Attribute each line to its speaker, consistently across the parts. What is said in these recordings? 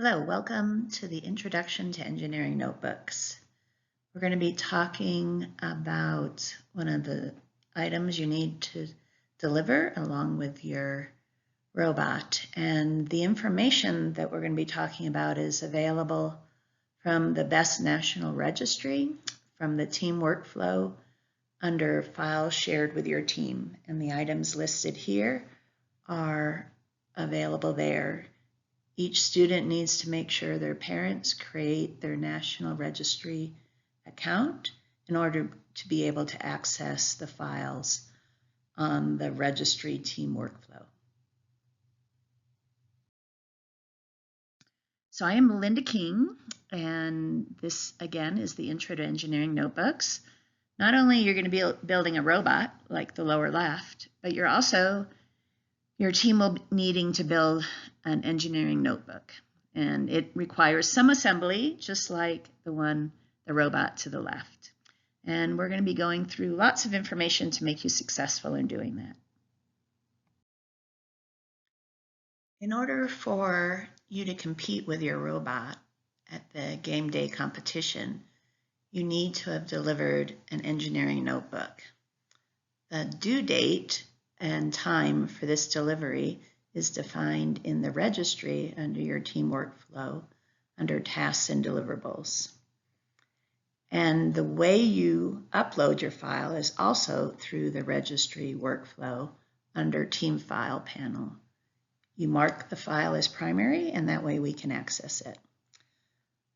Speaker 1: Hello, welcome to the Introduction to Engineering Notebooks. We're going to be talking about one of the items you need to deliver along with your robot. And the information that we're going to be talking about is available from the Best National Registry, from the team workflow under Files Shared with Your Team. And the items listed here are available there. Each student needs to make sure their parents create their National Registry account in order to be able to access the files on the registry team workflow. So I am Linda King, and this again is the Intro to Engineering Notebooks. Not only you're going to be building a robot like the lower left, but your team will be needing to build an engineering notebook, and it requires some assembly, just like the robot to the left. And we're going to be going through lots of information to make you successful in doing that. In order for you to compete with your robot at the game day competition, you need to have delivered an engineering notebook. The due date and time for this delivery is defined in the registry under your team workflow under tasks and deliverables. And the way you upload your file is also through the registry workflow under team file panel. You mark the file as primary, and that way we can access it.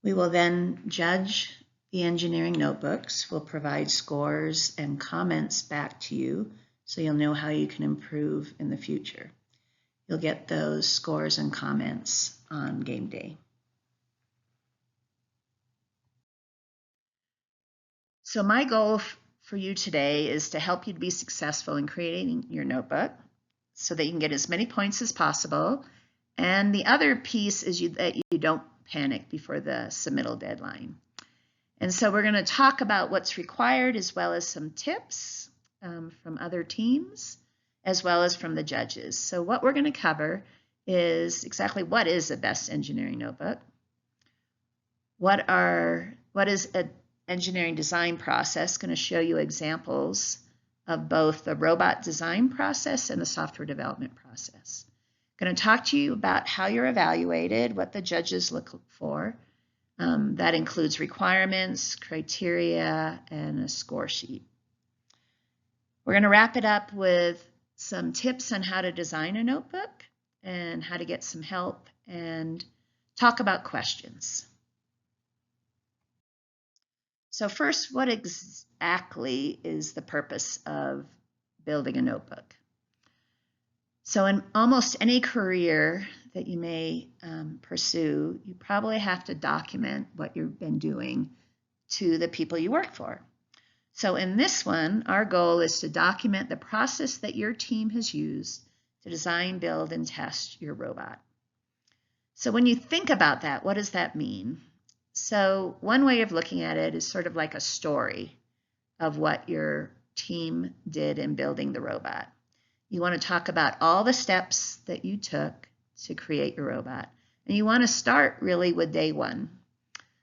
Speaker 1: We will then judge the engineering notebooks. We'll provide scores and comments back to you so you'll know how you can improve in the future. You'll get those scores and comments on game day. So my goal for you today is to help you to be successful in creating your notebook so that you can get as many points as possible. And the other piece is that you don't panic before the submittal deadline. And so we're going to talk about what's required as well as some tips from other teams, as well as from the judges. So what we're going to cover is exactly what is a best engineering notebook, what is an engineering design process, going to show you examples of both the robot design process and the software development process. Going to talk to you about how you're evaluated, what the judges look for. That includes requirements, criteria, and a score sheet. We're going to wrap it up with some tips on how to design a notebook and how to get some help and talk about questions. So first, what exactly is the purpose of building a notebook? So in almost any career that you may pursue, you probably have to document what you've been doing to the people you work for. So in this one, our goal is to document the process that your team has used to design, build, and test your robot. So when you think about that, what does that mean? So one way of looking at it is sort of like a story of what your team did in building the robot. You want to talk about all the steps that you took to create your robot. And you want to start really with day one.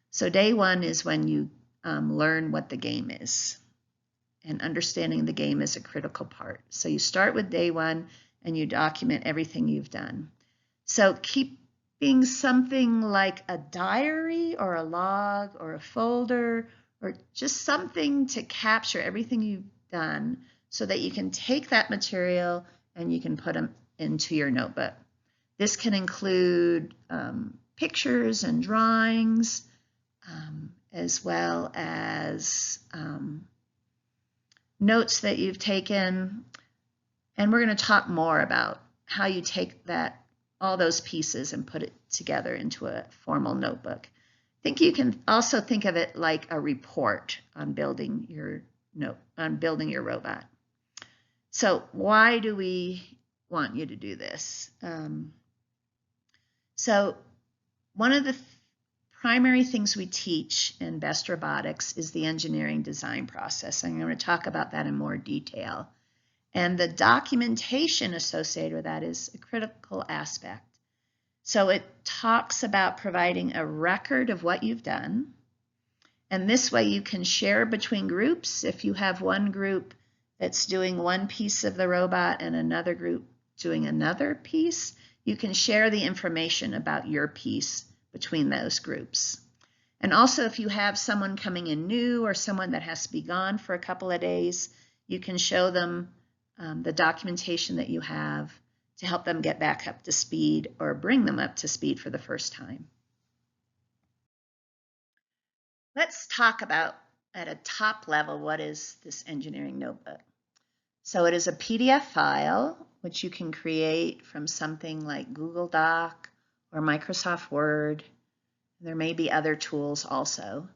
Speaker 1: So day one is when you learn what the game is. And understanding the game is a critical part. So you start with day one and you document everything you've done. So keeping something like a diary or a log or a folder or just something to capture everything you've done so that you can take that material and you can put them into your notebook. This can include pictures and drawings, as well as notes that you've taken. And we're going to talk more about how you take all those pieces and put it together into a formal notebook. I think you can also think of it like a report on building your robot. So why do we want you to do this? So one of the primary things we teach in Best Robotics is the engineering design process. I'm going to talk about that in more detail. And the documentation associated with that is a critical aspect. So it talks about providing a record of what you've done. And this way you can share between groups. If you have one group that's doing one piece of the robot and another group doing another piece, you can share the information about your piece between those groups. And also if you have someone coming in new or someone that has to be gone for a couple of days, you can show them the documentation that you have to help them get back up to speed or bring them up to speed for the first time. Let's talk about, at a top level, what is this engineering notebook? So it is a PDF file, which you can create from something like Google Doc or Microsoft Word. There may be other tools also.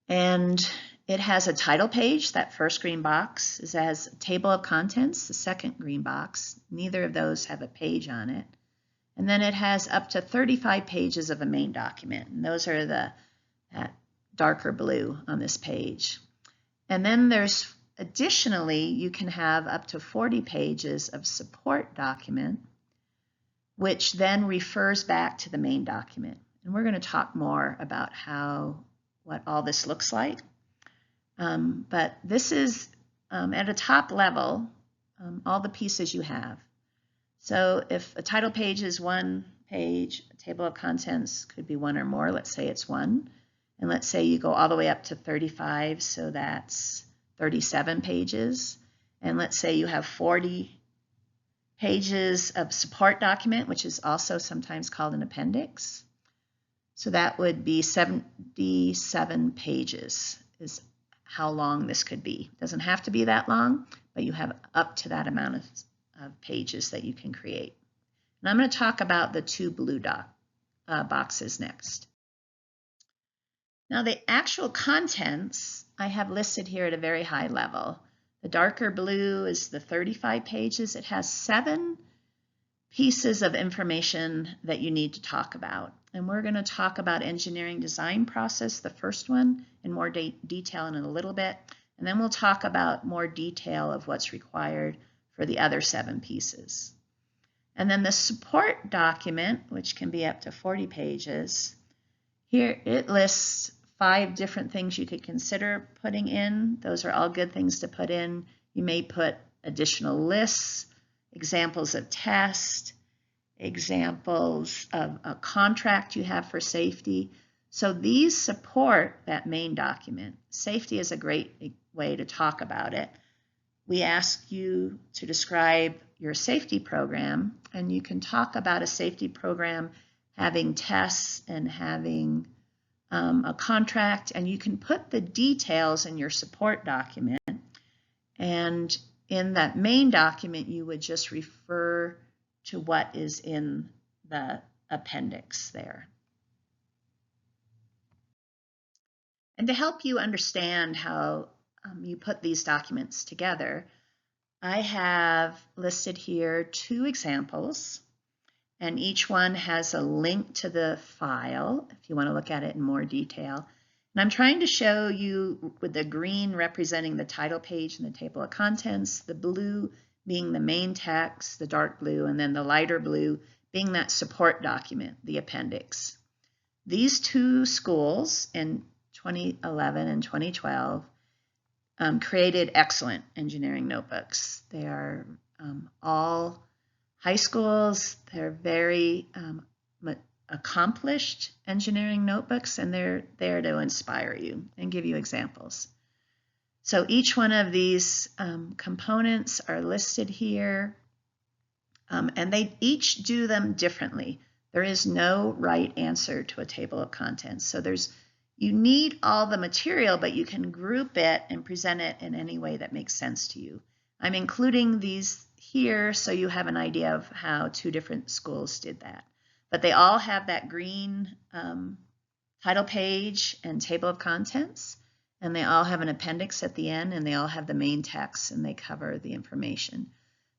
Speaker 1: And it has a title page, that first green box. It has a table of contents, the second green box. Neither of those have a page on it. And then it has up to 35 pages of a main document. And those are that darker blue on this page. And then there's additionally, you can have up to 40 pages of support document, which then refers back to the main document. And we're going to talk more about what all this looks like. But this is at a top level, all the pieces you have. So if a title page is one page, a table of contents could be one or more. Let's say it's one. And let's say you go all the way up to 35, so that's 37 pages. And let's say you have 40 pages of support document, which is also sometimes called an appendix. So that would be 77 pages is how long this could be. It doesn't have to be that long, but you have up to that amount of pages that you can create. And I'm going to talk about the two blue boxes next. Now the actual contents I have listed here at a very high level. The darker blue is the 35 pages. It has 7 pieces of information that you need to talk about. And we're going to talk about engineering design process, the first one, in more detail in a little bit. And then we'll talk about more detail of what's required for the other 7 pieces. And then the support document, which can be up to 40 pages, here it lists 5 different things you could consider putting in. Those are all good things to put in. You may put additional lists, examples of tests, examples of a contract you have for safety. So these support that main document. Safety is a great way to talk about it. We ask you to describe your safety program, and you can talk about a safety program having tests and having a contract, and you can put the details in your support document. And in that main document, you would just refer to what is in the appendix there. And to help you understand how you put these documents together, I have listed here 2 examples, and each one has a link to the file if you want to look at it in more detail. And I'm trying to show you with the green representing the title page and the table of contents, the blue being the main text, the dark blue, and then the lighter blue being that support document, the appendix. These 2 schools in 2011 and 2012 created excellent engineering notebooks. They are all high schools. They're very accomplished engineering notebooks, and they're there to inspire you and give you examples. So each one of these components are listed here, and they each do them differently. There is no right answer to a table of contents. So you need all the material, but you can group it and present it in any way that makes sense to you. I'm including these here so you have an idea of how 2 different schools did that. But they all have that green title page and table of contents, and they all have an appendix at the end, and they all have the main text, and they cover the information.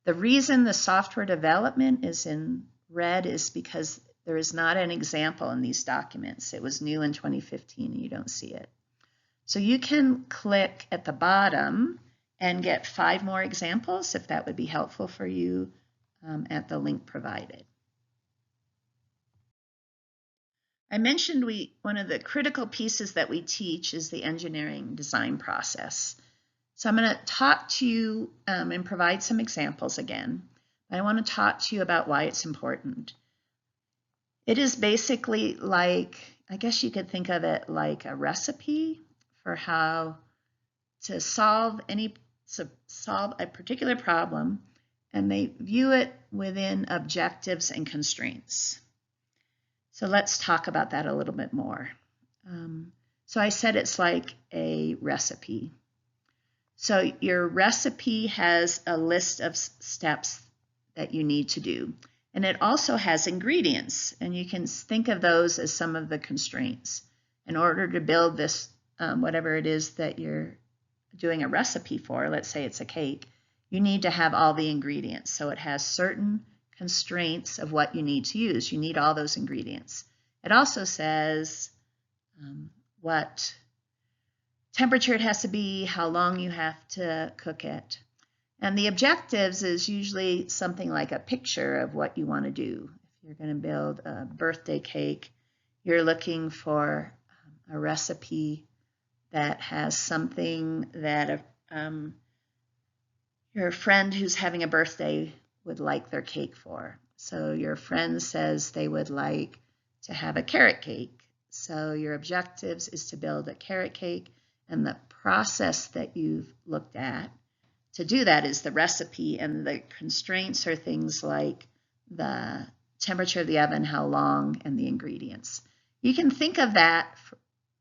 Speaker 1: The reason the software development is in red is because there is not an example in these documents. It was new in 2015, and you don't see it. So you can click at the bottom and get 5 more examples if that would be helpful for you at the link provided. I mentioned one of the critical pieces that we teach is the engineering design process. So I'm going to talk to you and provide some examples again. I want to talk to you about why it's important. It is basically like, I guess you could think of it like a recipe for how to solve a particular problem, and they view it within objectives and constraints. So let's talk about that a little bit more. So I said it's like a recipe. So your recipe has a list of steps that you need to do. And it also has ingredients, and you can think of those as some of the constraints. In order to build this, whatever it is that you're doing a recipe for, let's say it's a cake, you need to have all the ingredients. So it has certain constraints of what you need to use. You need all those ingredients. It also says what temperature it has to be, how long you have to cook it. And the objectives is usually something like a picture of what you want to do. If you're going to build a birthday cake, you're looking for a recipe that has something that your friend who's having a birthday would like their cake for. So your friend says they would like to have a carrot cake. So your objectives is to build a carrot cake, and the process that you've looked at to do that is the recipe, and the constraints are things like the temperature of the oven, how long, and the ingredients. You can think of that,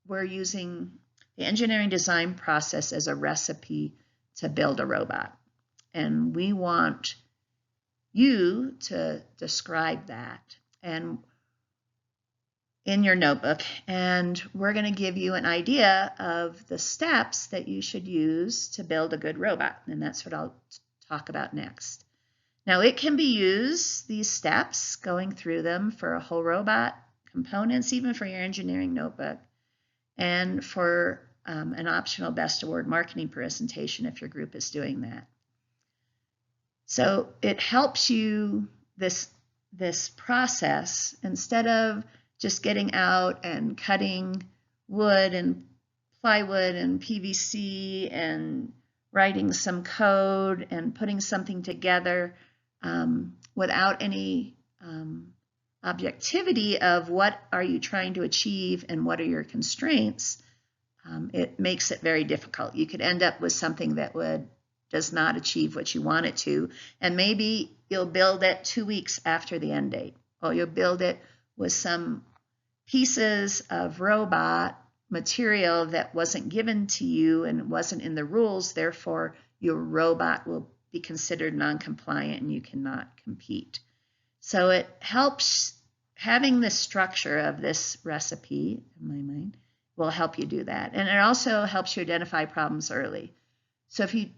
Speaker 1: we're using the engineering design process as a recipe to build a robot. And we want you to describe that and in your notebook, and we're going to give you an idea of the steps that you should use to build a good robot, and that's what I'll talk about next. Now it can be used, these steps, going through them for a whole robot, components, even for your engineering notebook, and for an optional Best Award marketing presentation if your group is doing that. So it helps you, this process, instead of just getting out and cutting wood and plywood and PVC and writing some code and putting something together without any objectivity of what are you trying to achieve and what are your constraints, it makes it very difficult. You could end up with something that does not achieve what you want it to, and maybe you'll build it 2 weeks after the end date, or you'll build it with some pieces of robot material that wasn't given to you and wasn't in the rules, therefore your robot will be considered non-compliant and you cannot compete. So it helps, having this structure of this recipe, in my mind, will help you do that. And it also helps you identify problems early. So if you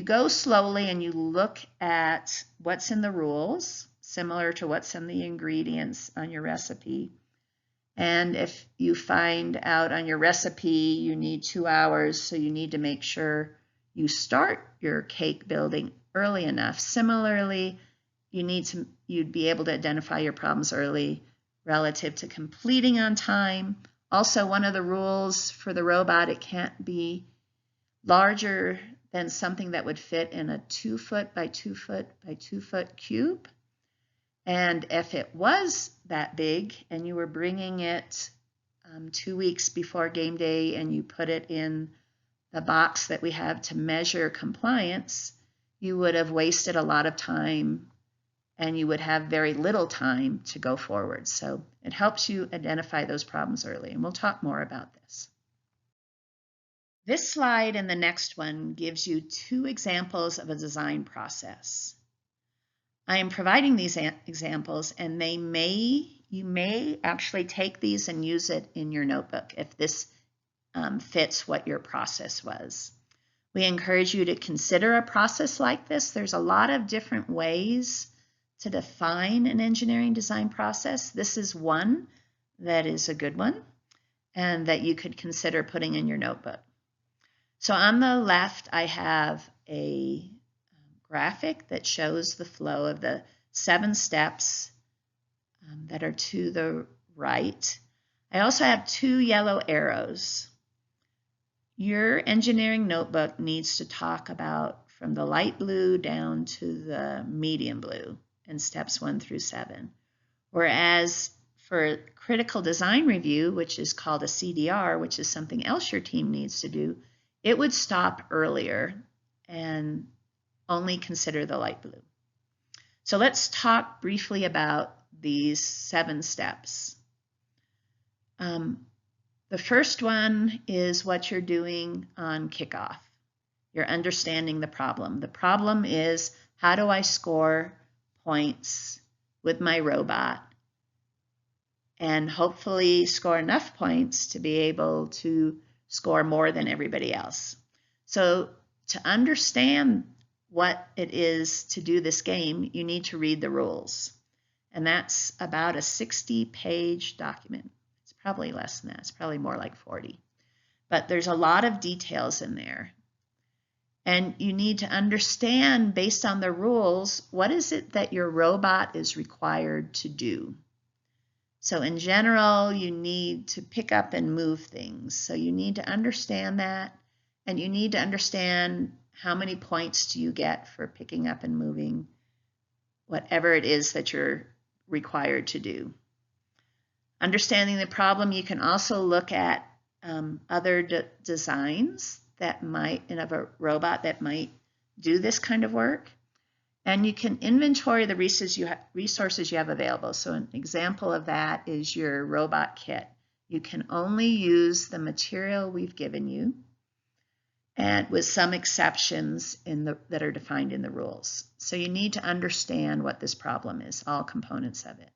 Speaker 1: go slowly and you look at what's in the rules, similar to what's in the ingredients on your recipe, and if you find out on your recipe you need 2 hours, so you need to make sure you start your cake building early enough. Similarly, you'd be able to identify your problems early relative to completing on time. Also, one of the rules for the robot, it can't be larger than something that would fit in a 2 foot by 2 foot by 2 foot cube. And if it was that big and you were bringing it 2 weeks before game day and you put it in the box that we have to measure compliance, you would have wasted a lot of time and you would have very little time to go forward. So it helps you identify those problems early, and we'll talk more about this. This slide and the next one gives you 2 examples of a design process. I am providing these examples, and you may actually take these and use it in your notebook if this fits what your process was. We encourage you to consider a process like this. There's a lot of different ways to define an engineering design process. This is one that is a good one and that you could consider putting in your notebook. So on the left, I have a graphic that shows the flow of the 7 steps that are to the right. I also have 2 yellow arrows. Your engineering notebook needs to talk about from the light blue down to the medium blue in steps 1 through 7. Whereas for critical design review, which is called a CDR, which is something else your team needs to do, it would stop earlier and only consider the light blue. So let's talk briefly about these 7 steps. The first one is what you're doing on kickoff. You're understanding the problem. The problem is, how do I score points with my robot and hopefully score enough points to be able to score more than everybody else. So to understand what it is to do this game, you need to read the rules. And that's about a 60-page document. It's probably less than that. It's probably more like 40. But there's a lot of details in there. And you need to understand, based on the rules, what is it that your robot is required to do. So in general, you need to pick up and move things. So you need to understand that, and you need to understand how many points do you get for picking up and moving whatever it is that you're required to do. Understanding the problem, you can also look at other designs that might, of a robot that might do this kind of work. And you can inventory the resources you have available. So an example of that is your robot kit. You can only use the material we've given you, and with some exceptions that are defined in the rules. So you need to understand what this problem is, all components of it.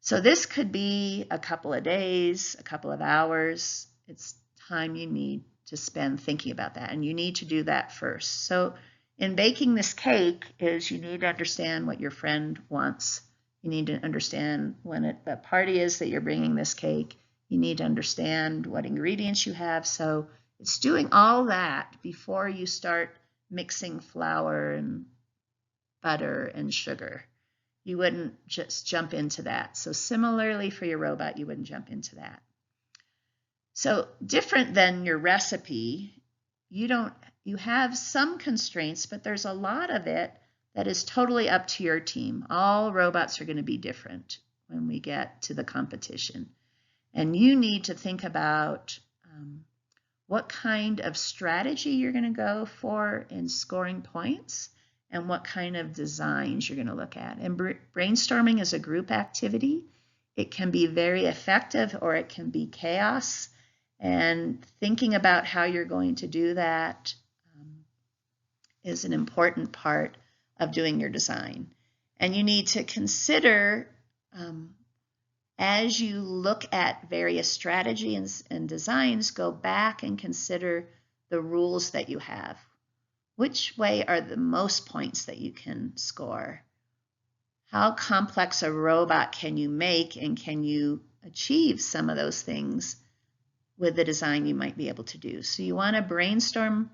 Speaker 1: So this could be a couple of days, a couple of hours. It's time you need to spend thinking about that, and you need to do that first. So in baking this cake is you need to understand what your friend wants. You need to understand when the party is that you're bringing this cake. You need to understand what ingredients you have. So it's doing all that before you start mixing flour and butter and sugar. You wouldn't just jump into that. So similarly for your robot, you wouldn't jump into that. So different than your recipe, you have some constraints, but there's a lot of it that is totally up to your team. All robots are going to be different when we get to the competition. And you need to think about what kind of strategy you're going to go for in scoring points and what kind of designs you're going to look at. And brainstorming is a group activity. It can be very effective or it can be chaos. And thinking about how you're going to do that is an important part of doing your design. And you need to consider, as you look at various strategies and designs, go back and consider the rules that you have. Which way are the most points that you can score? How complex a robot can you make, and can you achieve some of those things with the design you might be able to do? So you want to brainstorm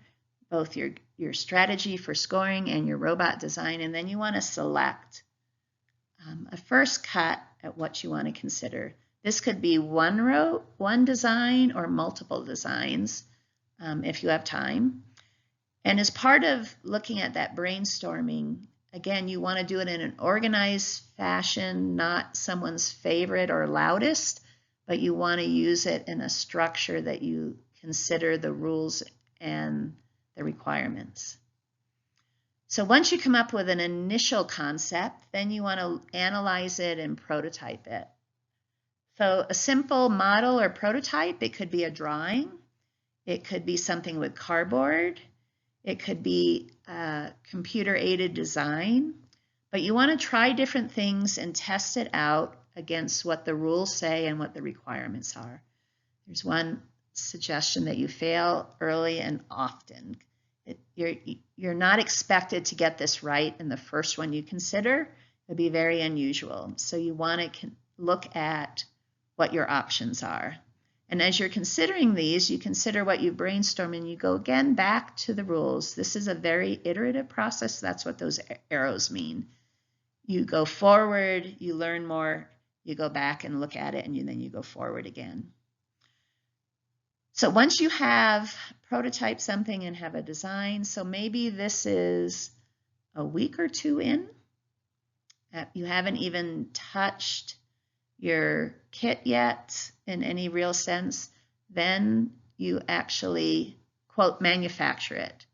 Speaker 1: both your strategy for scoring and your robot design, and then you want to select a first cut at what you want to consider. This could be one design or multiple designs if you have time. And as part of looking at that brainstorming, again, you want to do it in an organized fashion, not someone's favorite or loudest, but you want to use it in a structure that you consider the rules and the requirements. So once you come up with an initial concept, then you want to analyze it and prototype it. So a simple model or prototype, it could be a drawing, it could be something with cardboard, it could be a computer-aided design, but you want to try different things and test it out against what the rules say and what the requirements are. There's one suggestion that you fail early and often. You're not expected to get this right in the first one you consider. It would be very unusual. So you want to look at what your options are. And as you're considering these, you consider what you brainstorm and you go again back to the rules. This is a very iterative process. That's what those arrows mean. You go forward, you learn more, you go back and look at it, and then you go forward again. So once you have prototyped something and have a design, so maybe this is a week or two in, you haven't even touched your kit yet in any real sense, then you actually, quote, manufacture it,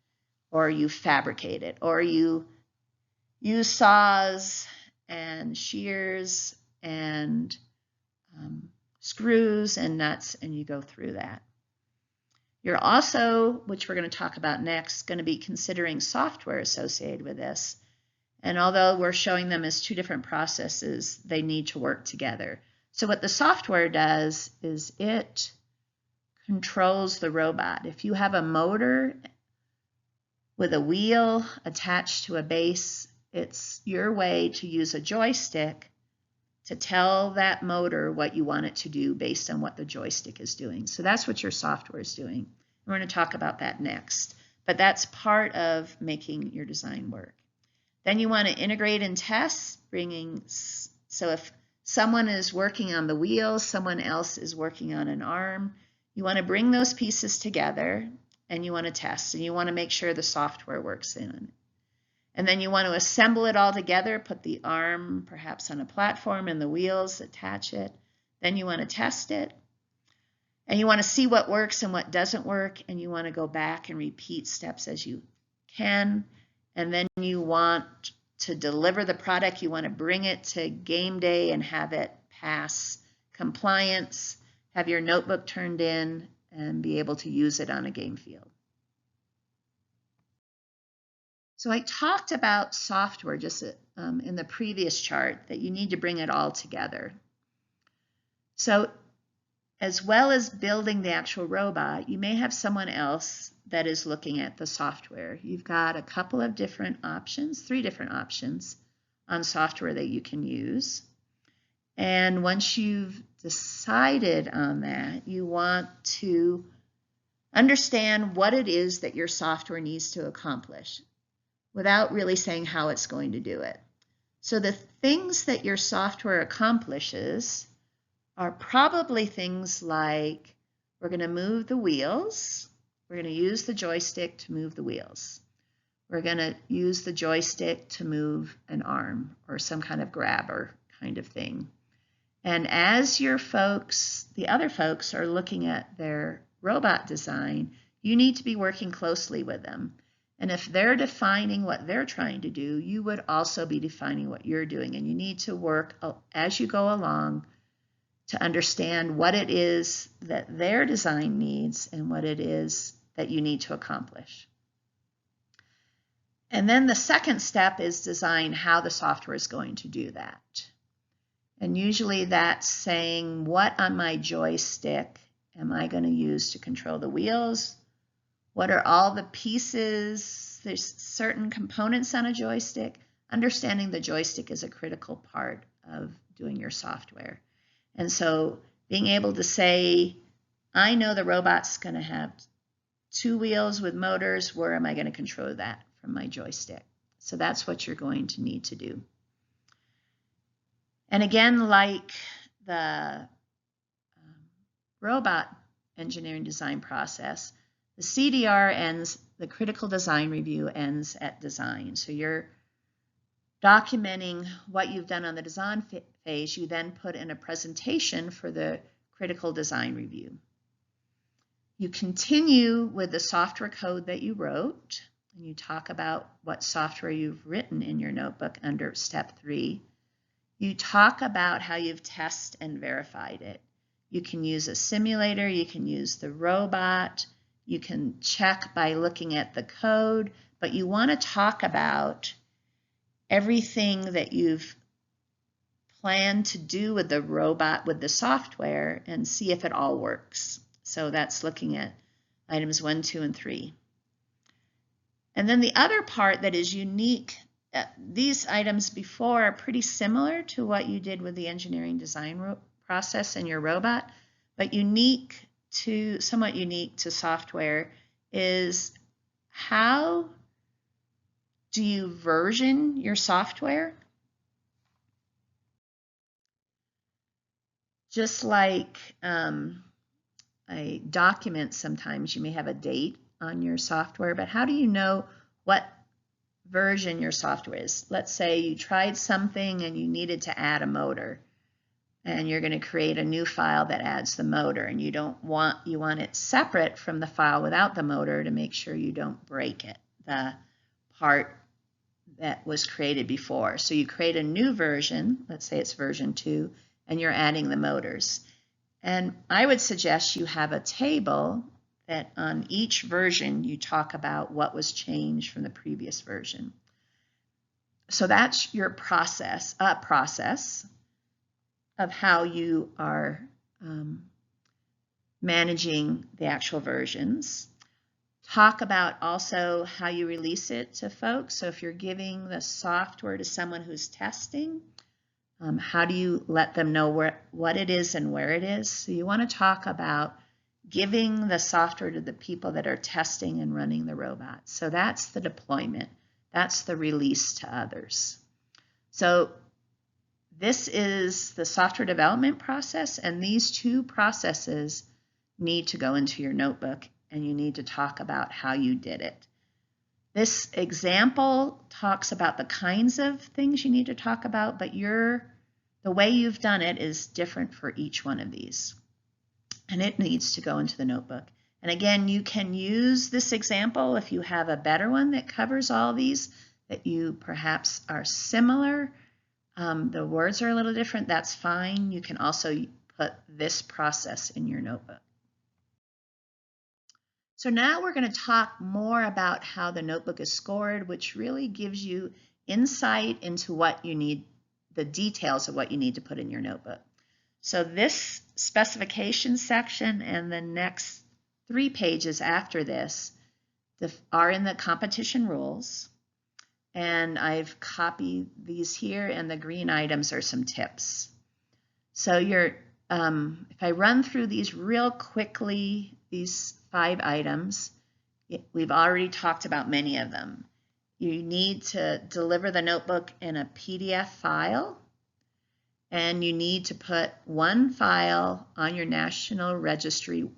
Speaker 1: or you fabricate it, or you use saws and shears and screws and nuts, and you go through that. You're also, which we're going to talk about next, going to be considering software associated with this. And although we're showing them as two different processes, they need to work together. So what the software does is it controls the robot. If you have a motor with a wheel attached to a base, it's your way to use a joystick to tell that motor what you want it to do based on what the joystick is doing. So that's what your software is doing. We're going to talk about that next, but that's part of making your design work. Then you want to integrate and test, so if someone is working on the wheels, someone else is working on an arm, you want to bring those pieces together and you want to test, and you want to make sure the software works in it. And then you want to assemble it all together, put the arm perhaps on a platform and the wheels, attach it. Then you want to test it. And you want to see what works and what doesn't work, and you want to go back and repeat steps as you can. And then you want to deliver the product. You want to bring it to game day and have it pass compliance, have your notebook turned in, and be able to use it on a game field. So I talked about software just in the previous chart, that you need to bring it all together. So as well as building the actual robot, you may have someone else that is looking at the software. You've got a couple of different options, 3 different options on software that you can use. And once you've decided on that, you want to understand what it is that your software needs to accomplish without really saying how it's going to do it. So the things that your software accomplishes are probably things like, we're going to move the wheels. We're going to use the joystick to move the wheels. We're going to use the joystick to move an arm or some kind of grabber kind of thing. And as your folks, the other folks, are looking at their robot design, you need to be working closely with them. And if they're defining what they're trying to do, you would also be defining what you're doing. And you need to work as you go along to understand what it is that their design needs and what it is that you need to accomplish. And then the second step is design how the software is going to do that. And usually that's saying, what on my joystick am I going to use to control the wheels? What are all the pieces? There's certain components on a joystick. Understanding the joystick is a critical part of doing your software. And so being able to say, I know the robot's going to have 2 wheels with motors. Where am I going to control that from my joystick? So that's what you're going to need to do. And again, like the robot engineering design process, the CDR ends, the critical design review ends at design. So you're documenting what you've done on the design phase. You then put in a presentation for the critical design review. You continue with the software code that you wrote, and you talk about what software you've written in your notebook under step 3. You talk about how you've tested and verified it. You can use a simulator, you can use the robot, you can check by looking at the code, but you want to talk about everything that you've planned to do with the robot, with the software, and see if it all works. So that's looking at items 1, 2, and 3. And then the other part that is unique, these items before are pretty similar to what you did with the engineering design process in your robot, but somewhat unique to software is, how do you version your software? Just like a document, sometimes you may have a date on your software, but how do you know what version your software is? Let's say you tried something and you needed to add a motor, and you're going to create a new file that adds the motor, and you want it separate from the file without the motor to make sure you don't break it, the part that was created before. So you create a new version, let's say it's version 2, and you're adding the motors. And I would suggest you have a table that on each version you talk about what was changed from the previous version. So that's your process of how you are managing the actual versions. Talk about also how you release it to folks. So if you're giving the software to someone who's testing, how do you let them know what it is and where it is? So you want to talk about giving the software to the people that are testing and running the robot. So that's the deployment. That's the release to others. So this is the software development process, and these two processes need to go into your notebook, and you need to talk about how you did it. This example talks about the kinds of things you need to talk about, but the way you've done it is different for each one of these, and it needs to go into the notebook. And again, you can use this example if you have a better one that covers all these, that you perhaps are similar. The words are a little different, that's fine. You can also put this process in your notebook. So now we're going to talk more about how the notebook is scored, which really gives you insight into what you need, the details of what you need to put in your notebook. So this specification section and the next 3 pages after this are in the competition rules. And I've copied these here, and the green items are some tips. So if I run through these real quickly, these 5 items, we've already talked about many of them. You need to deliver the notebook in a PDF file, and you need to put 1 file on your National Registry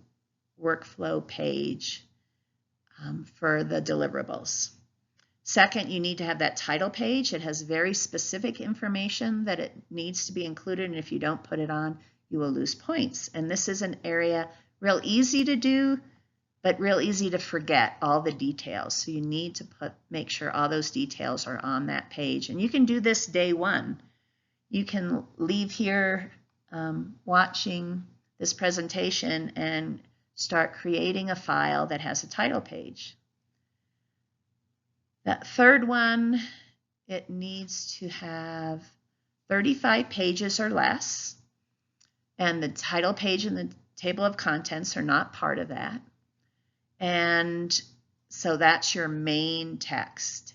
Speaker 1: workflow page for the deliverables. Second, you need to have that title page. It has very specific information that it needs to be included, and if you don't put it on, you will lose points. And this is an area real easy to do, but real easy to forget all the details. So you need to make sure all those details are on that page. And you can do this day 1. You can leave here watching this presentation and start creating a file that has a title page. That third one, it needs to have 35 pages or less, and the title page and the table of contents are not part of that. And so that's your main text.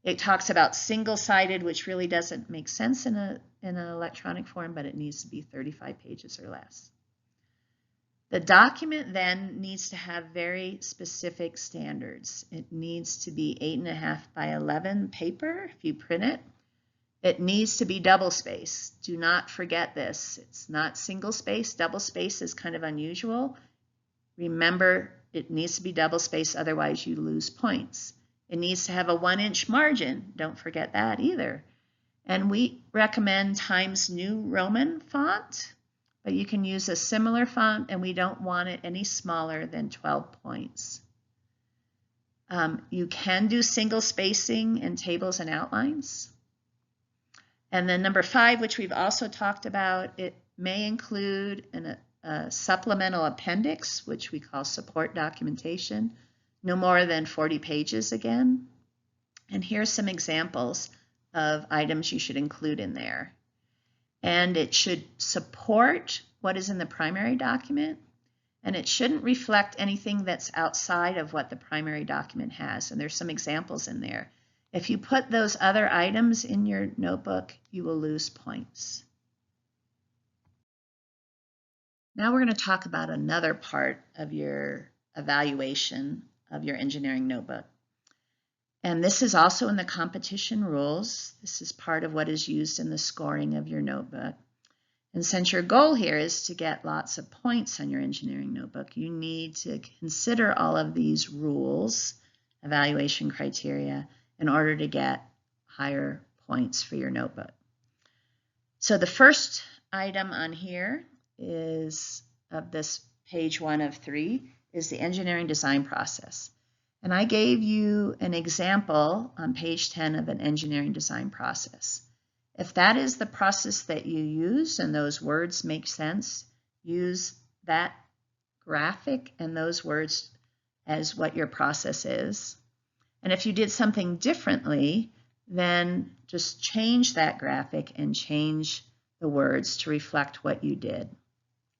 Speaker 1: It talks about single-sided, which really doesn't make sense in an electronic form, but it needs to be 35 pages or less. The document then needs to have very specific standards. It needs to be 8.5 by 11 paper if you print it. It needs to be double space. Do not forget this. It's not single space. Double space is kind of unusual. Remember, it needs to be double space, otherwise you lose points. It needs to have a 1-inch margin. Don't forget that either. And we recommend Times New Roman font, but you can use a similar font, and we don't want it any smaller than 12 points. You can do single spacing in tables and outlines. And then number 5, which we've also talked about, it may include a supplemental appendix, which we call support documentation, no more than 40 pages again. And here's some examples of items you should include in there. And it should support what is in the primary document, and it shouldn't reflect anything that's outside of what the primary document has. And there's some examples in there. If you put those other items in your notebook, you will lose points. Now we're going to talk about another part of your evaluation of your engineering notebook. And this is also in the competition rules. This is part of what is used in the scoring of your notebook. And since your goal here is to get lots of points on your engineering notebook, you need to consider all of these rules, evaluation criteria, in order to get higher points for your notebook. So the first item on here is, of this page 1 of 3, is the engineering design process. And I gave you an example on page 10 of an engineering design process. If that is the process that you use and those words make sense, use that graphic and those words as what your process is. And if you did something differently, then just change that graphic and change the words to reflect what you did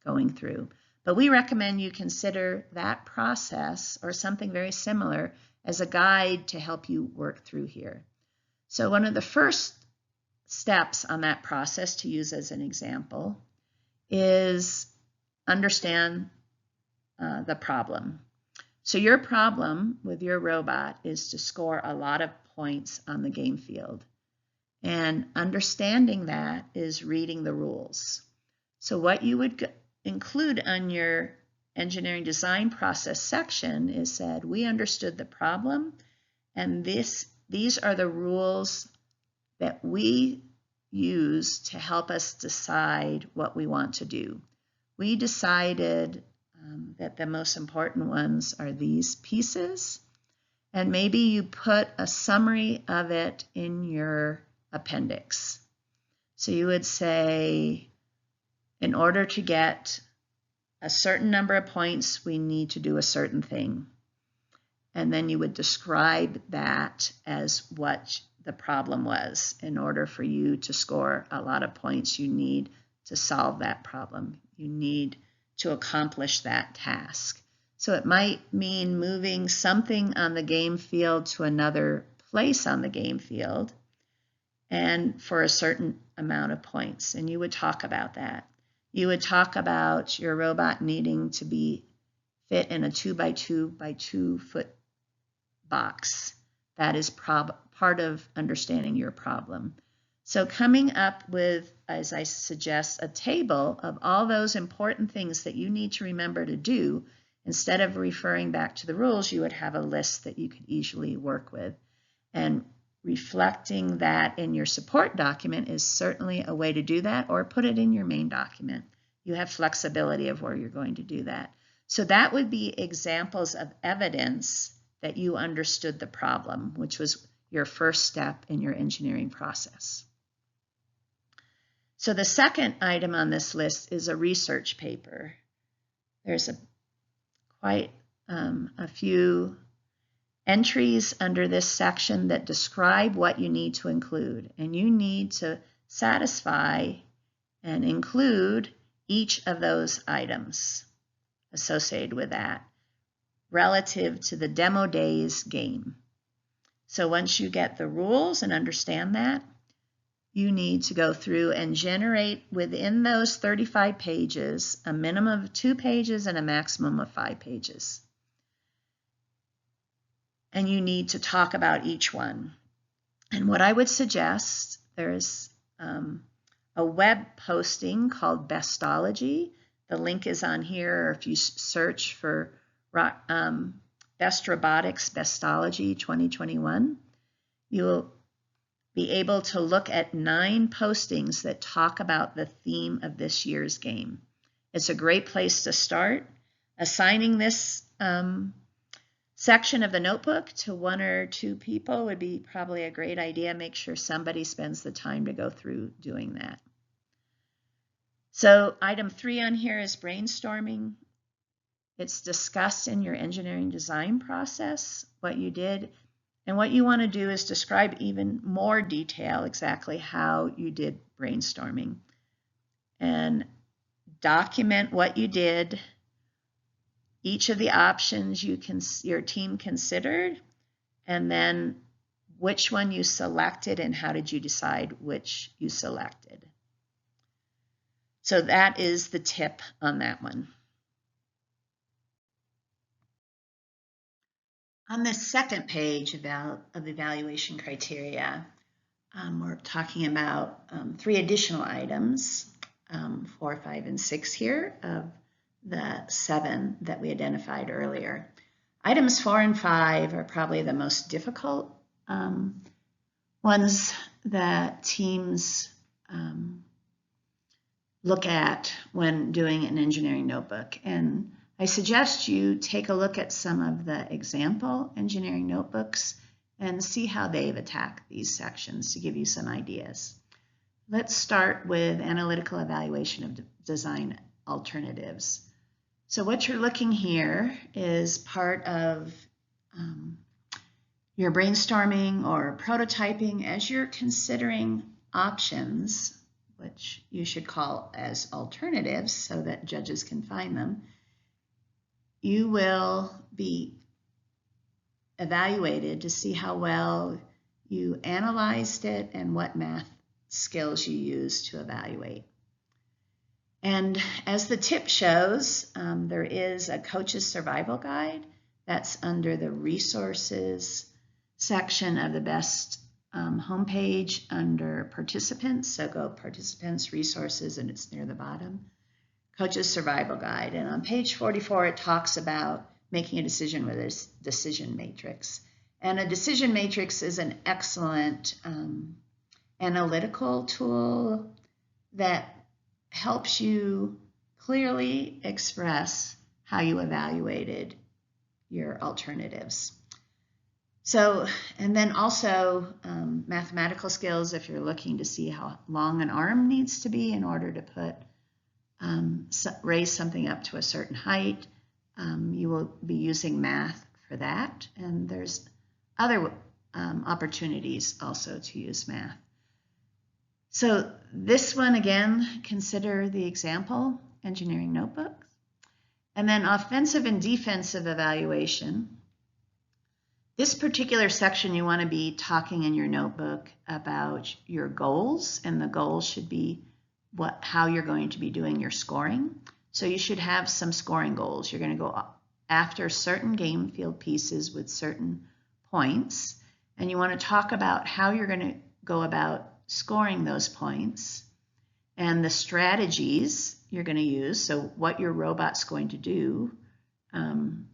Speaker 1: going through. But we recommend you consider that process or something very similar as a guide to help you work through here. So one of the first steps on that process, to use as an example, is understand the problem. So your problem with your robot is to score a lot of points on the game field. And understanding that is reading the rules. So what you would include on your engineering design process section is said, we understood the problem, and these are the rules that we use to help us decide what we want to do. We decided that the most important ones are these pieces, and maybe you put a summary of it in your appendix. So you would say, in order to get a certain number of points, we need to do a certain thing. And then you would describe that as what the problem was. In order for you to score a lot of points, you need to solve that problem. You need to accomplish that task. So it might mean moving something on the game field to another place on the game field and for a certain amount of points. And you would talk about that. You would talk about your robot needing to be fit in a 2x2 by 2 foot box. That is part of understanding your problem. So coming up with, as I suggest, a table of all those important things that you need to remember to do, instead of referring back to the rules, you would have a list that you could easily work with. And reflecting that in your support document is certainly a way to do that, or put it in your main document. You have flexibility of where you're going to do that. So that would be examples of evidence that you understood the problem, which was your first step in your engineering process. So the second item on this list is a research paper. There's quite a few entries under this section that describe what you need to include, and you need to satisfy and include each of those items associated with that relative to the demo day's game. So once you get the rules and understand that, you need to go through and generate within those 35 pages a minimum of 2 pages and a maximum of 5 pages. And you need to talk about each one. And what I would suggest, there's a web posting called Bestology. The link is on here, or if you search for Best Robotics Bestology 2021, you'll be able to look at 9 postings that talk about the theme of this year's game. It's a great place to start. Assigning this section of the notebook to 1 or 2 people would be probably a great idea. Make sure somebody spends the time to go through doing that. So item 3 on here is brainstorming. It's discussed in your engineering design process, what you did. And what you want to do is describe even more detail exactly how you did brainstorming. And document what you did, each of the options your team considered, and then which one you selected and how did you decide which you selected. So that is the tip on that one. On the second page of evaluation criteria, we're talking about 3 additional items 4, 5, and 6 here of the 7 that we identified earlier. Items 4 and 5 are probably the most difficult ones that teams look at when doing an engineering notebook. And I suggest you take a look at some of the example engineering notebooks and see how they've attacked these sections to give you some ideas. Let's start with analytical evaluation of design alternatives. So what you're looking here is part of your brainstorming or prototyping as you're considering options, which you should call as alternatives so that judges can find them. You will be evaluated to see how well you analyzed it and what math skills you used to evaluate. And as the tip shows, there is a coach's survival guide that's under the resources section of the BEST homepage under participants. So go participants, resources, and it's near the bottom. Coach's survival guide. And on page 44, it talks about making a decision with a decision matrix. And a decision matrix is an excellent analytical tool that helps you clearly express how you evaluated your alternatives. So, and then also mathematical skills, if you're looking to see how long an arm needs to be in order to put raise something up to a certain height, you will be using math for that. And there's other opportunities also to use math. So this one, again, consider the example engineering notebooks. And then offensive and defensive evaluation. This particular section, you want to be talking in your notebook about your goals, and the goals should be how you're going to be doing your scoring. So you should have some scoring goals. You're going to go after certain game field pieces with certain points, and you want to talk about how you're going to go about scoring those points and the strategies you're going to use, so what your robot's going to do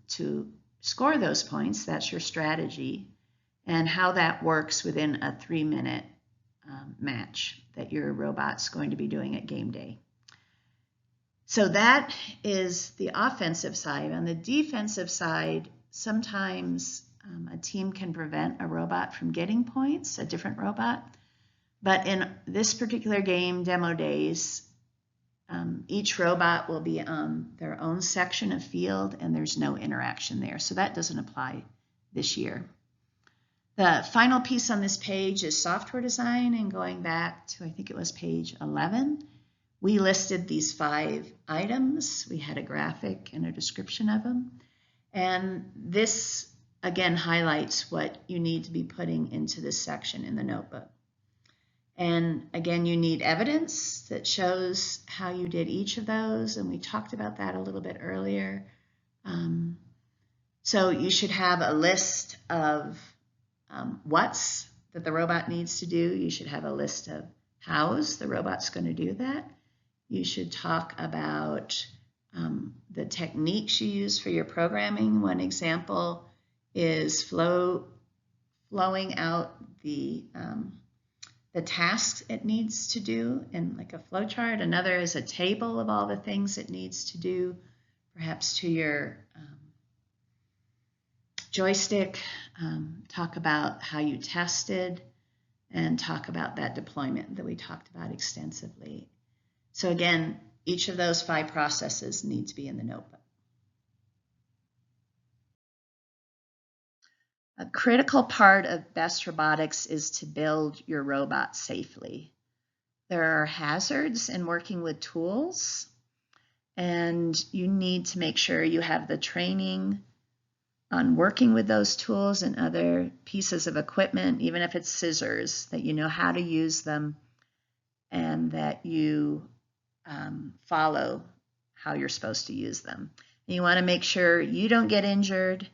Speaker 1: to score those points, that's your strategy, and how that works within a 3-minute match that your robot's going to be doing at game day. So that is the offensive side. On the defensive side, sometimes a team can prevent a robot from getting points, a different robot. But in this particular game, Demo Days, each robot will be on their own section of field, and there's no interaction there. So that doesn't apply this year. The final piece on this page is software design, and going back to, I think it was page 11, we listed these 5 items. We had a graphic and a description of them. And this, again, highlights what you need to be putting into this section in the notebook. And again, you need evidence that shows how you did each of those, and we talked about that a little bit earlier. So you should have a list of what's that the robot needs to do. You should have a list of how's the robot's going to do that. You should talk about the techniques you use for your programming. One example is flowing out the tasks it needs to do in like a flow chart. Another is a table of all the things it needs to do, perhaps to your joystick. Talk about how you tested, and talk about that deployment that we talked about extensively. So again, each of those 5 processes need to be in the notebook. A critical part of BEST robotics is to build your robot safely. There are hazards in working with tools, and you need to make sure you have the training on working with those tools and other pieces of equipment, even if it's scissors, that you know how to use them and that you follow how you're supposed to use them. And you want to make sure you don't get injured,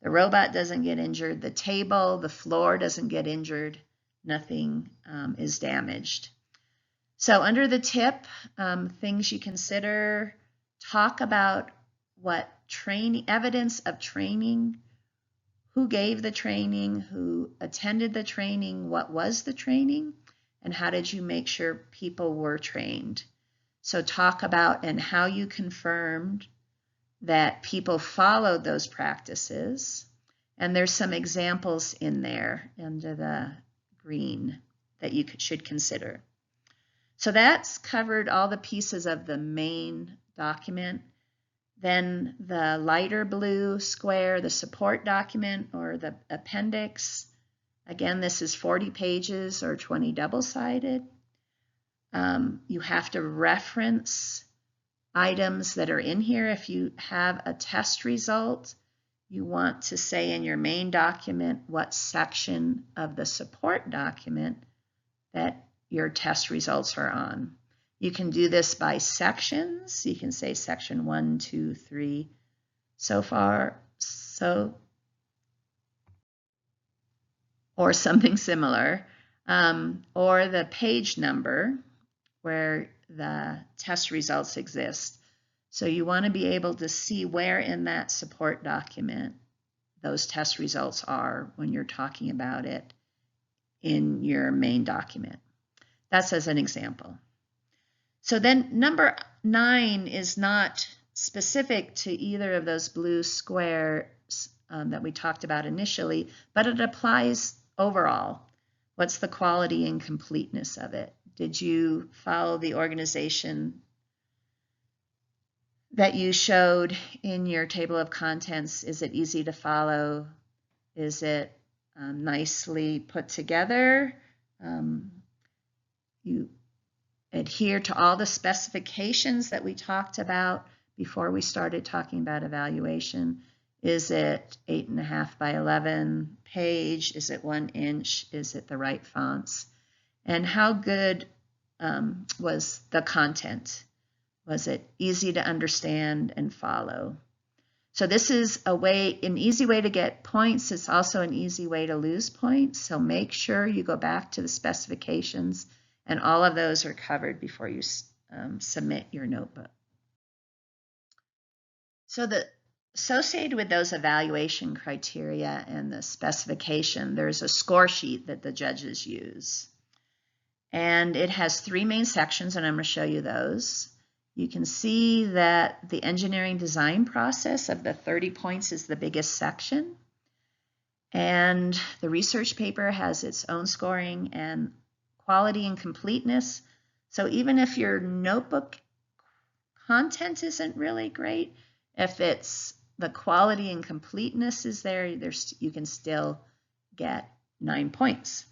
Speaker 1: the robot doesn't get injured, the table, the floor doesn't get injured, nothing is damaged. So under the tip, things you consider, talk about what training, evidence of training, who gave the training, who attended the training, what was the training, and how did you make sure people were trained. So talk about and how you confirmed that people followed those practices. And there's some examples in there under the green that you should consider. So that's covered all the pieces of the main document. Then the lighter blue square, the support document or the appendix. Again, this is 40 pages or 20 double-sided. You have to reference items that are in here. If you have a test result, you want to say in your main document what section of the support document that your test results are on. You can do this by sections. You can say section 1, 2, 3, so far, so, or something similar, or the page number where the test results exist. So you want to be able to see where in that support document those test results are when you're talking about it in your main document. That's as an example. So then number 9 is not specific to either of those blue squares that we talked about initially, but it applies overall. What's the quality and completeness of it? Did you follow the organization that you showed in your table of contents? Is it easy to follow? Is it nicely put together? You adhere to all the specifications that we talked about before we started talking about evaluation. Is it 8.5 by 11 page? Is it 1 inch? Is it the right fonts? And how good was the content? Was it easy to understand and follow? So this is an easy way to get points. It's also an easy way to lose points. So make sure you go back to the specifications, and all of those are covered before you submit your notebook. So associated with those evaluation criteria and the specification, there's a score sheet that the judges use. And it has 3 main sections, and I'm going to show you those. You can see that the engineering design process of the 30 points is the biggest section. And the research paper has its own scoring, and quality and completeness. So even if your notebook content isn't really great, if it's the quality and completeness is there, you can still get 9 points.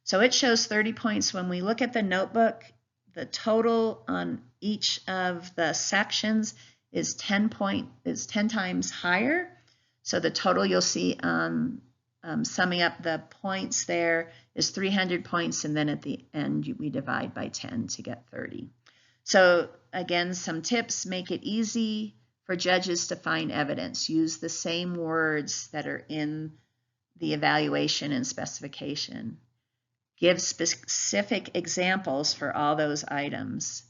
Speaker 1: So it shows 30 points. When we look at the notebook, the total on each of the sections is 10 times higher. So the total you'll see on summing up the points there is 300 points, and then at the end we divide by 10 to get 30. So again, some tips: make it easy for judges to find evidence. Use the same words that are in the evaluation and specification. Give specific examples for all those items,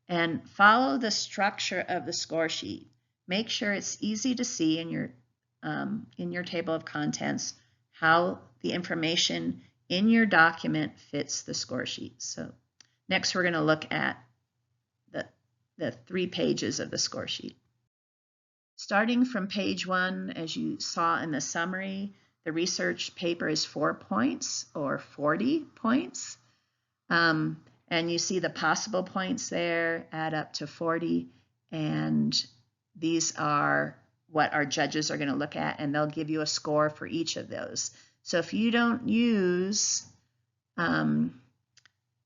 Speaker 1: and follow the structure of the score sheet. Make sure it's easy to see in your table of contents how the information in your document fits the score sheet. So next we're going to look at the 3 pages of the score sheet. Starting from page 1, as you saw in the summary, the research paper is 4 points or 40 points. And you see the possible points there add up to 40. And these are what our judges are going to look at, and they'll give you a score for each of those. So if you don't use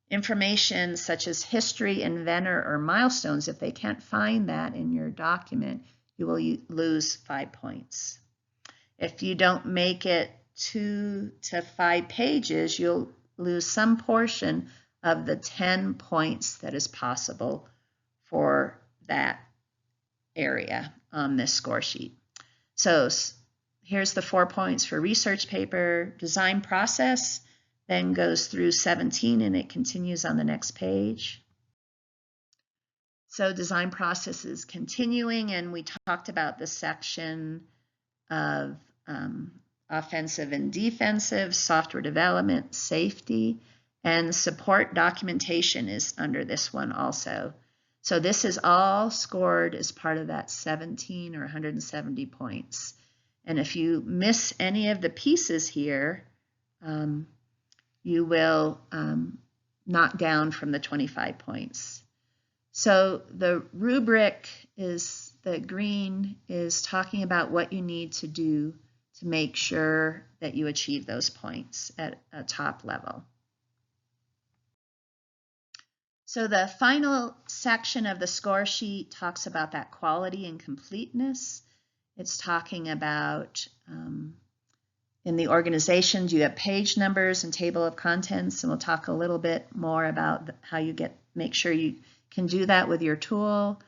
Speaker 1: information such as history, inventor, or milestones, if they can't find that in your document, you will lose 5 points. If you don't make it 2 to 5 pages, you'll lose some portion of the 10 points that is possible for that area on this score sheet. So here's the 4 points for research paper. Design process then goes through 17, and it continues on the next page. So design process is continuing, and we talked about the section of offensive and defensive, software development, safety, and support documentation is under this one also. So this is all scored as part of that 17 or 170 points. And if you miss any of the pieces here, you will knock down from the 25 points. So the rubric is, the green is talking about what you need to do to make sure that you achieve those points at a top level. So the final section of the score sheet talks about that quality and completeness. It's talking about in the organizations you have page numbers and table of contents, and we'll talk a little bit more about how you make sure you can do that with your tool.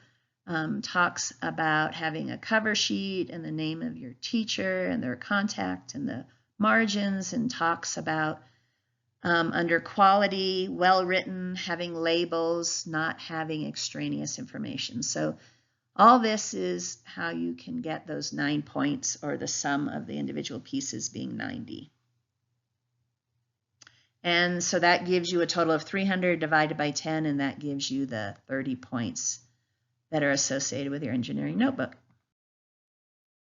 Speaker 1: Talks about having a cover sheet and the name of your teacher and their contact and the margins, and talks about under quality, well written, having labels, not having extraneous information. So all this is how you can get those 9 points, or the sum of the individual pieces being 90. And so that gives you a total of 300 divided by 10, and that gives you the 30 points that are associated with your engineering notebook.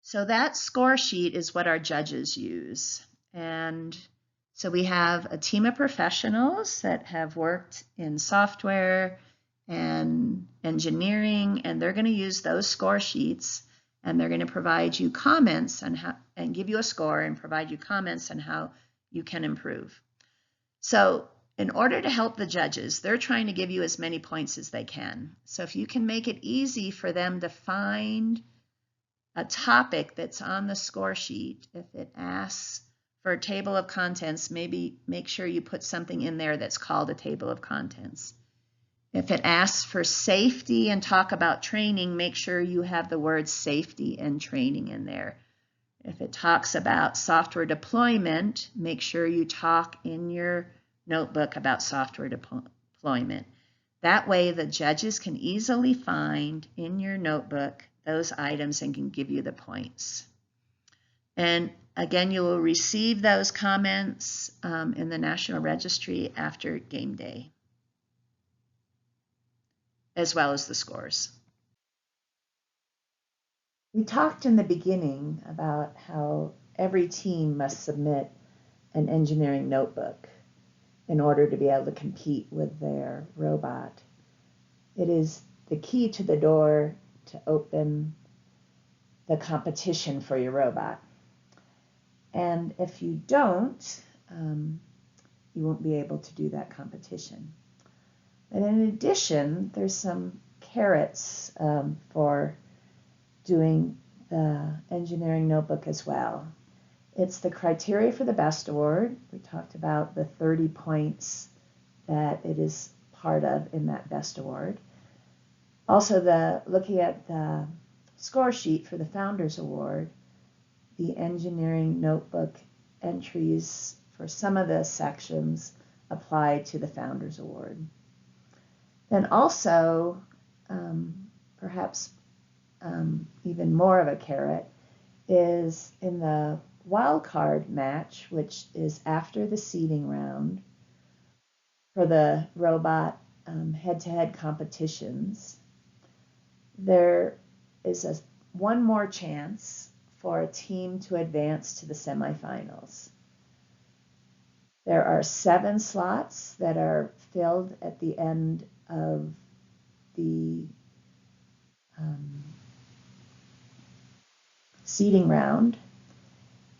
Speaker 1: So that score sheet is what our judges use. And so we have a team of professionals that have worked in software and engineering, and they're going to use those score sheets, and they're going to provide you comments on how, and give you a score and provide you comments on how you can improve. So in order to help the judges, they're trying to give you as many points as they can. So if you can make it easy for them to find a topic that's on the score sheet, if it asks for a table of contents, maybe make sure you put something in there that's called a table of contents. If it asks for safety and talk about training, make sure you have the words safety and training in there. If it talks about software deployment, make sure you talk in your notebook about software deployment. That way the judges can easily find in your notebook those items and can give you the points. And again, you will receive those comments in the National Registry after game day, as well as the scores. We talked in the beginning about how every team must submit an engineering notebook in order to be able to compete with their robot. It is the key to the door to open the competition for your robot. And if you don't, you won't be able to do that competition. But in addition, there's some carrots for doing the engineering notebook as well. It's the criteria for the best award. We talked about the 30 points that it is part of in that best award. Also, looking at the score sheet for the Founders Award, the engineering notebook entries for some of the sections apply to the Founders Award. Then also, perhaps even more of a carrot, is in the wild card match, which is after the seeding round for the robot head-to-head competitions. There is one more chance for a team to advance to the semifinals. There are 7 slots that are filled at the end of the seeding round,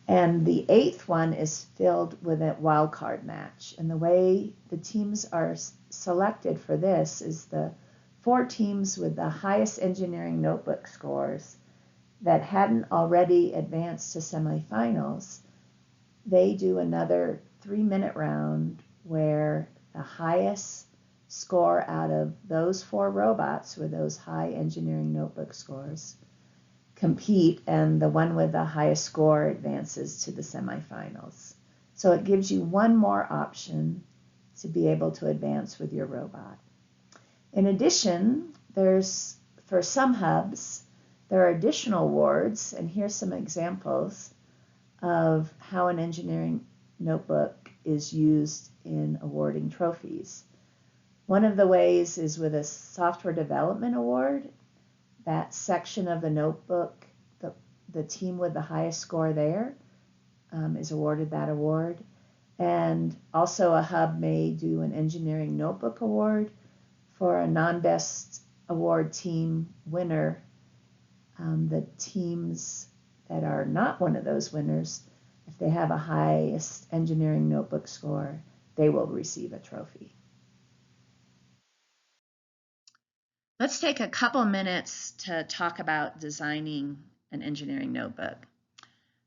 Speaker 1: and the 8th one is filled with a wild card match. And the way the teams are selected for this is the 4 teams with the highest engineering notebook scores that hadn't already advanced to semifinals. They do another 3-minute round where the highest score out of those 4 robots with those high engineering notebook scores compete, and the one with the highest score advances to the semifinals. So it gives you one more option to be able to advance with your robot. In addition, there's, for some hubs, there are additional awards, and here's some examples of how an engineering notebook is used in awarding trophies. One of the ways is with a software development award. That section of the notebook, the team with the highest score there is awarded that award. And also a hub may do an engineering notebook award for a non-best award team winner. The teams that are not one of those winners, if they have a highest engineering notebook score, they will receive a trophy. Let's take a couple minutes to talk about designing an engineering notebook.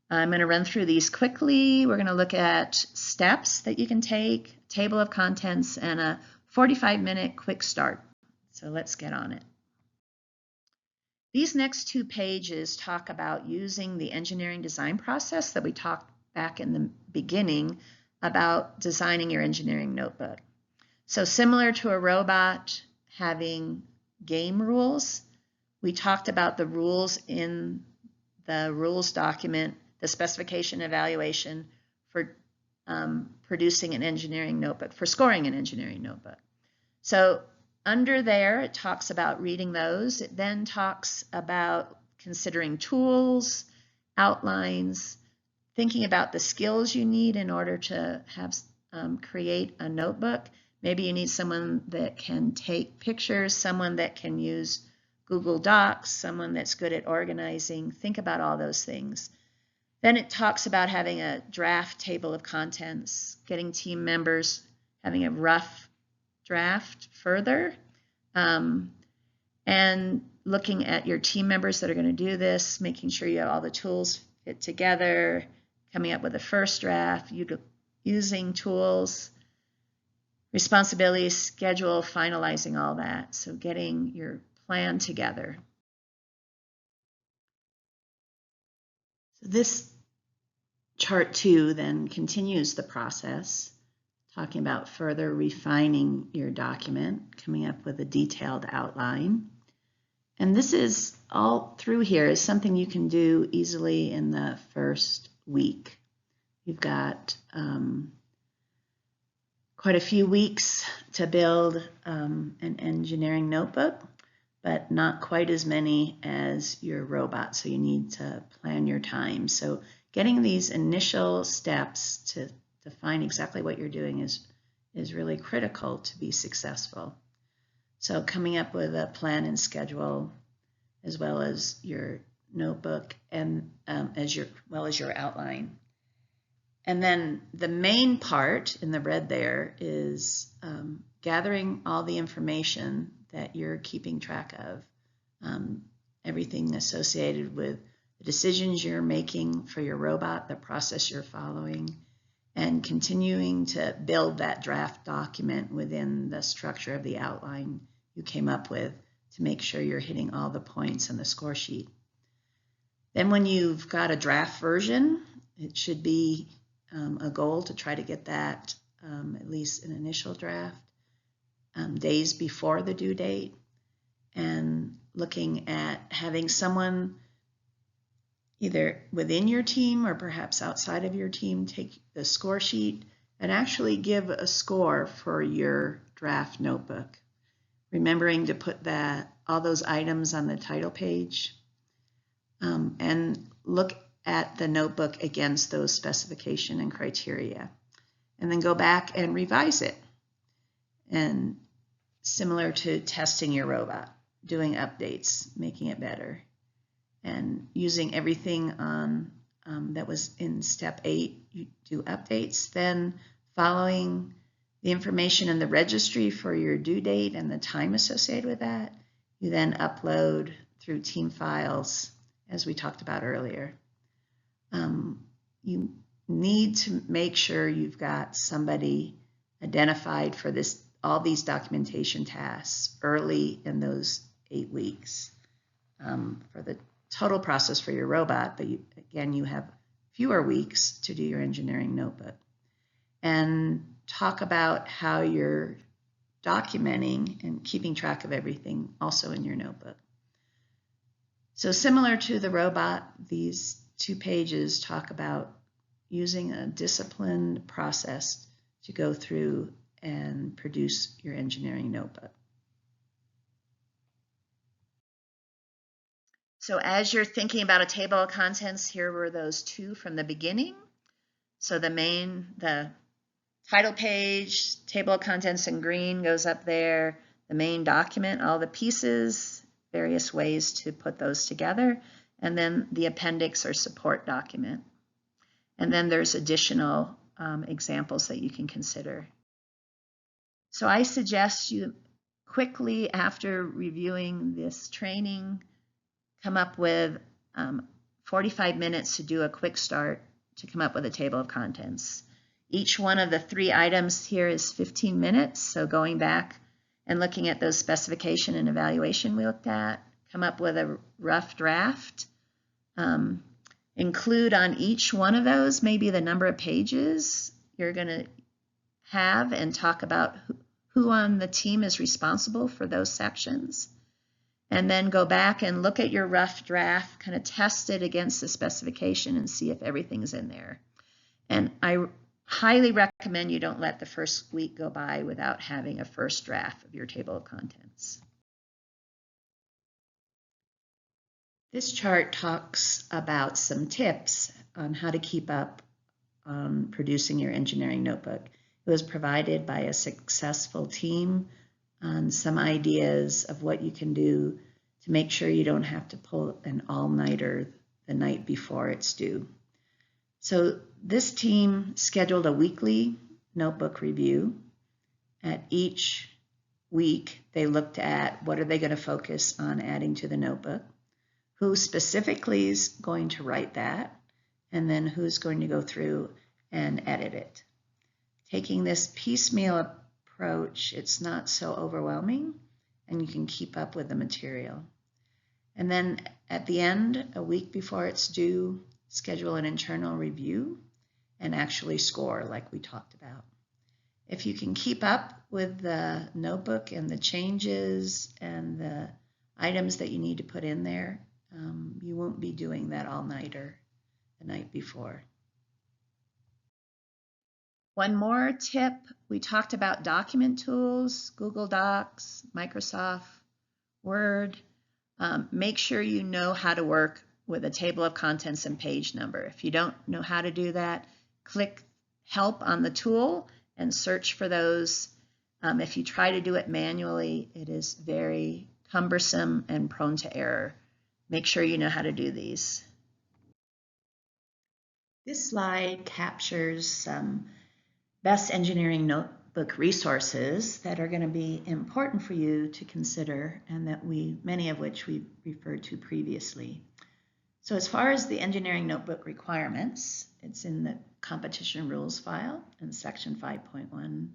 Speaker 1: I'm going to run through these quickly. We're going to look at steps that you can take, table of contents, and a 45-minute quick start. So let's get on it. These next two pages talk about using the engineering design process that we talked back in the beginning about designing your engineering notebook. So similar to a robot having game rules, we talked about the rules in the rules document, the specification evaluation for producing an engineering notebook, for scoring an engineering notebook. So under there, it talks about reading those. It then talks about considering tools, outlines, thinking about the skills you need in order to have create a notebook. Maybe you need someone that can take pictures, someone that can use Google Docs, someone that's good at organizing. Think about all those things. Then it talks about having a draft table of contents, getting team members, having a rough draft further, and looking at your team members that are going to do this, making sure you have all the tools fit together, coming up with a first draft, using tools, responsibilities, schedule, finalizing all that. So getting your plan together. So this chart 2 then continues the process, talking about further refining your document, coming up with a detailed outline. And this is all through here is something you can do easily in the first week. You've got quite a few weeks to build an engineering notebook, but not quite as many as your robot, so you need to plan your time. So getting these initial steps to define exactly what you're doing is really critical to be successful. So coming up with a plan and schedule, as well as your notebook and as your outline. And then the main part in the red there is gathering all the information that you're keeping track of, everything associated with the decisions you're making for your robot, the process you're following, and continuing to build that draft document within the structure of the outline you came up with to make sure you're hitting all the points on the score sheet. Then when you've got a draft version, it should be a goal to try to get that, at least an initial draft, days before the due date, and looking at having someone either within your team or perhaps outside of your team take the score sheet and actually give a score for your draft notebook. Remembering to put all those items on the title page, and look at the notebook against those specification and criteria, and then go back and revise it. And similar to testing your robot, doing updates, making it better, and using everything on that was in step 8, you do updates, then following the information in the registry for your due date and the time associated with that, you then upload through team files, as we talked about earlier. You need to make sure you've got somebody identified for all these documentation tasks early in those 8 weeks. For the total process for your robot, but again, you have fewer weeks to do your engineering notebook. And talk about how you're documenting and keeping track of everything also in your notebook. So similar to the robot, these 2 pages talk about using a disciplined process to go through and produce your engineering notebook. So as you're thinking about a table of contents, here were those 2 from the beginning. So the title page, table of contents in green goes up there, the main document, all the pieces, various ways to put those together, and then the appendix or support document. And then there's additional examples that you can consider. So I suggest you quickly, after reviewing this training, come up with 45 minutes to do a quick start to come up with a table of contents. Each one of the 3 items here is 15 minutes, so going back and looking at those specification and evaluation we looked at, come up with a rough draft. Include on each one of those maybe the number of pages you're going to have and talk about who on the team is responsible for those sections. And then go back and look at your rough draft, kind of test it against the specification and see if everything's in there. And I highly recommend you don't let the first week go by without having a first draft of your table of contents. This chart talks about some tips on how to keep up on producing your engineering notebook. It was provided by a successful team on some ideas of what you can do to make sure you don't have to pull an all-nighter the night before it's due. So this team scheduled a weekly notebook review. At each week, they looked at what are they going to focus on adding to the notebook, who specifically is going to write that, and then who's going to go through and edit it. Taking this piecemeal approach, it's not so overwhelming, and you can keep up with the material. And then at the end, a week before it's due, schedule an internal review and actually score like we talked about. If you can keep up with the notebook and the changes and the items that you need to put in there, you won't be doing that all-nighter the night before. One more tip, we talked about document tools, Google Docs, Microsoft Word. Make sure you know how to work with a table of contents and page number. If you don't know how to do that, click Help on the tool and search for those. If you try to do it manually, it is very cumbersome and prone to error. Make sure you know how to do these. This slide captures some best engineering notebook resources that are going to be important for you to consider and that many of which we referred to previously. So as far as the engineering notebook requirements, it's in the competition rules file in section 5.1.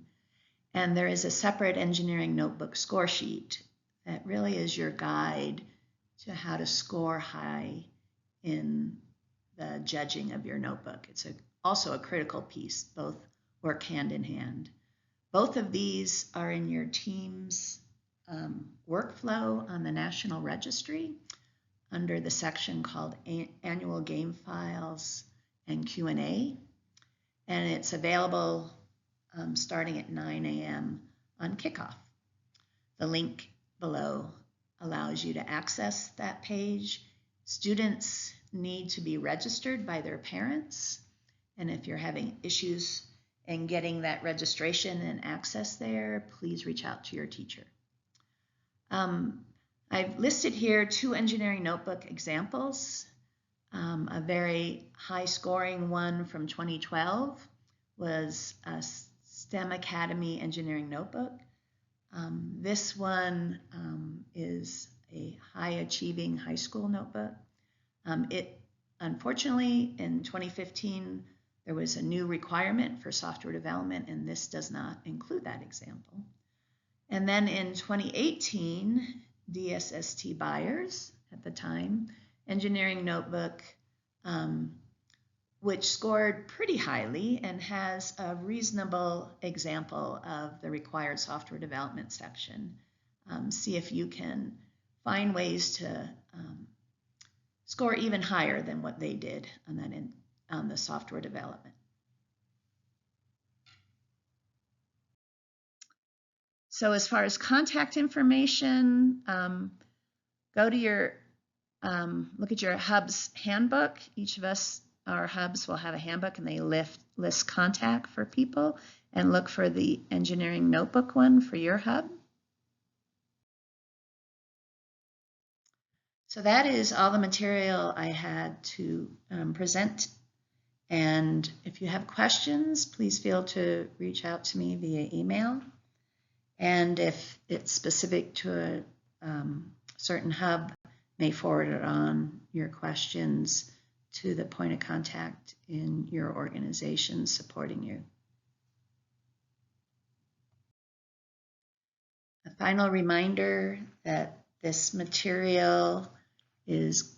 Speaker 1: And there is a separate engineering notebook score sheet that really is your guide to how to score high in the judging of your notebook. It's also a critical piece, both work hand in hand. Both of these are in your team's workflow on the National Registry under the section called Annual Game Files and Q&A. And it's available starting at 9 a.m. on Kickoff. The link below allows you to access that page. Students need to be registered by their parents. And if you're having issues in getting that registration and access there, please reach out to your teacher. I've listed here 2 engineering notebook examples. A very high scoring one from 2012 was a STEM Academy engineering notebook. This one is a high achieving high school notebook. Unfortunately, in 2015, there was a new requirement for software development, and this does not include that example. And then in 2018, DSST buyers at the time, engineering notebook which scored pretty highly and has a reasonable example of the required software development section. See if you can find ways to score even higher than what they did on that on the software development. So as far as contact information, go to your, look at your hub's handbook. Each of us, our hubs will have a handbook, and they list contact for people, and look for the engineering notebook one for your hub. So that is all the material I had to present. And if you have questions, please feel to reach out to me via email. And if it's specific to a certain hub, may forward it on your questions to the point of contact in your organization supporting you. A final reminder that this material is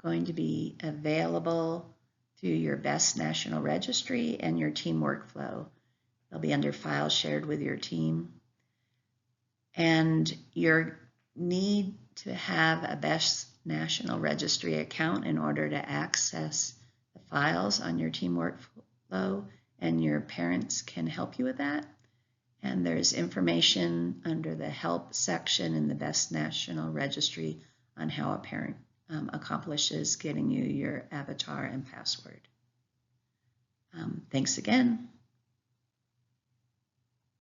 Speaker 1: going to be available through your BEST National Registry and your team workflow. They'll be under files shared with your team. And your need to have a BEST National Registry account in order to access the files on your team workflow, and your parents can help you with that. And there's information under the help section in the BEST National Registry on how a parent accomplishes getting you your avatar and password. Thanks again.